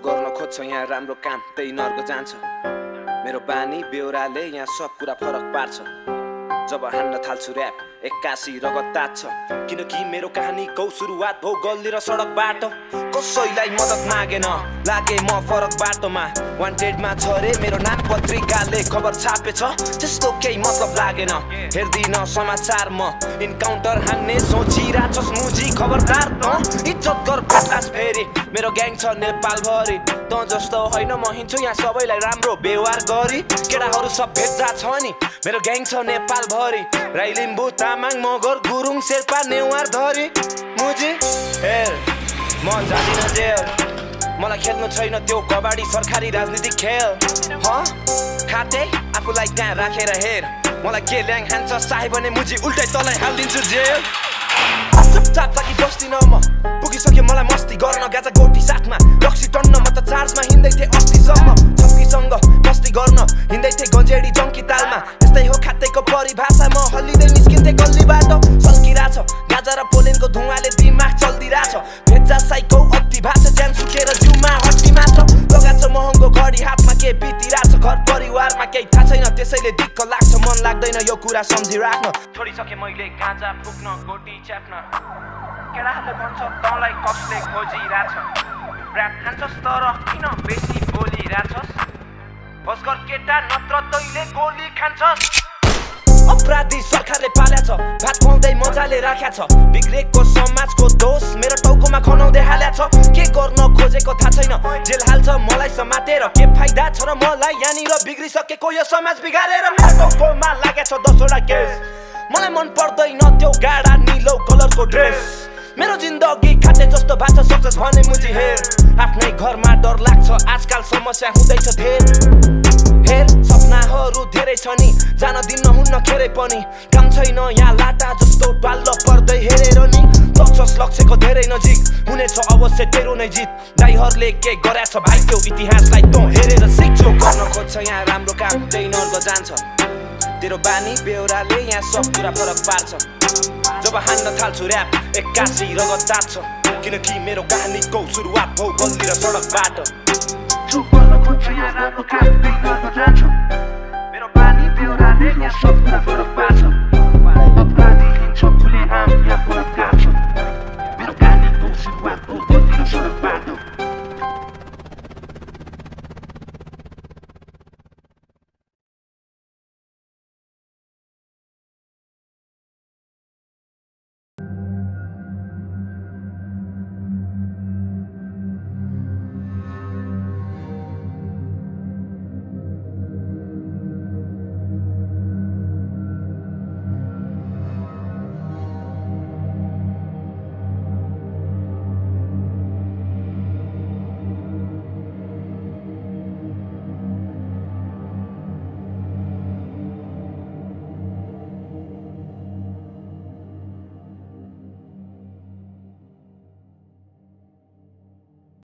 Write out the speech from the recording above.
गर्न खोज्छ यहाँ राम्रो काम त्यही नर्क जान्छ। मेरो बानी बेहोराले यहाँ सब कुरा फरक पार्छ। जब हान्न थाल्छु र्याप एक्कासी रगत तात्छ, किनकि मेरो कहानीको सुरुवात भो गल्ली र सडकबाट। कसैलाई मद्दत मागेन लागे म फरक बाटोमा, वान्टेडमा छ रे मेरो नाम पत्रिकाले खबर छापेछ। त्यस्तो केही मतलब लागेन हेर्दिन समाचार, म इन्काउन्टर हान्ने सोचिरहेछस् मुजी खबरदार। इज्जत गर भेट्लास फेरि मेरो ग्याङ छ नेपालभरि, त जस्तो होइन म हिँड्छु यहाँ सबैलाई राम्रो व्यवहार गरी। केटाहरू सब भेट्दा छ नि मेरो ग्याङ छ नेपालभरि, राई लिम्बू तामाङ मगर गुरुङ शेर्पा नेवार धरी। मुजी हेर म जाँदिन जेल, मलाई खेल्नु छैन त्यो कबाडी सरकारी राजनीतिक खेल। खाते आफूलाई त्यहाँ राखेर हेर, मलाई के ल्याङ हान्छ साहे भने मुजी उल्टै तँलाई हालिदिन्छु जेल। चुपचाप लागि बस्दिन म, पुगिसक्यो मलाई मस्ती गर्न गाजा गोटी साथमा। रक्सी टन्न म त चार्जमा हिँड्दै थिएँ अस्तिसम्म, छक्कीसँग मस्ती गर्न हिँड्दै थिएँ गन्जेडी जङ्की तालमा। यस्तै हो खातेको परिभाषा, म हल्लिँदै निस्किन्थेँ गल्लीबाट। सल्किरहेछ गाजा र पोलेनको धुवाले दिमाग चल्दिरहेछ, भेजा साइको अति भाषा ज्यान सुकेर जिउमा हड्डी मात्र। लगाएको छ महँगो घडी हातमा के बितिरहेछ घर परिवारमा केही थाहा छैन, त्यसैले दिक्क लाग्छ मन लाग्दैन यो कुरा सम्झिराख्न। छोडिसकेँ मैले गाजा फुक्न गोटी च्याप्न, केटाहरूले भन्छ तँलाई कसले खोजिरहेछ, र्याप खान्छस् तर किन बेसी बोलिरहेछस्, बस गर केटा नत्र तैँले गोली खान्छस्। अपराधी सरकारले पाल्या छ, भात खुवाउँदै मजाले राख्या छ, बिग्रेको समाजको दोष मेरो टाउकोमा खनाउँदै हाल्या छ। के गर्न खोजेको थाहा छैन जेल हाल्छ मलाई समातेर, के फाइदा छ र मलाई यहाँनिर बिग्रिसकेको यो समाज बिगारेर। मेरो टाउकोमा लागेछ 10वटा केस, मलाई मन पर्दैन त्यो गाडा निलो कलरको ड्रेस। मेरो जिन्दगी खाते जस्तो बाँच्न सक्छस् भने मुजी हेर, आफ्नै घरमा डर लाग्छ आजकल समस्या हुँदैछ धेर। हेर सपनाहरू धेरै छ नि जान दिन्न हुन्न खेरै पनि, काम छैन यहाँ लाटा जस्तो पाल्न पर्दै हेरेर नि। सक्छस् लक्ष्यको धेरै नजिक हुनेछ अवश्य तेरो नै जित, दाइहरूले के गरेछ भाइ त्यो इतिहासलाई तँ हेरेर सिक्छौ। गर्न खोज्छ यहाँ राम्रो काम त्यही नर्क जान्छ, तेरो बानी बेहोराले यहाँ सब कुरा फरक पार्छ। जब हान्न थाल्छु र्याप एक्कासी रगत तात्छ, किनकि मेरो कहानीको सुरुवात भौ गल्ली र सडकबाट।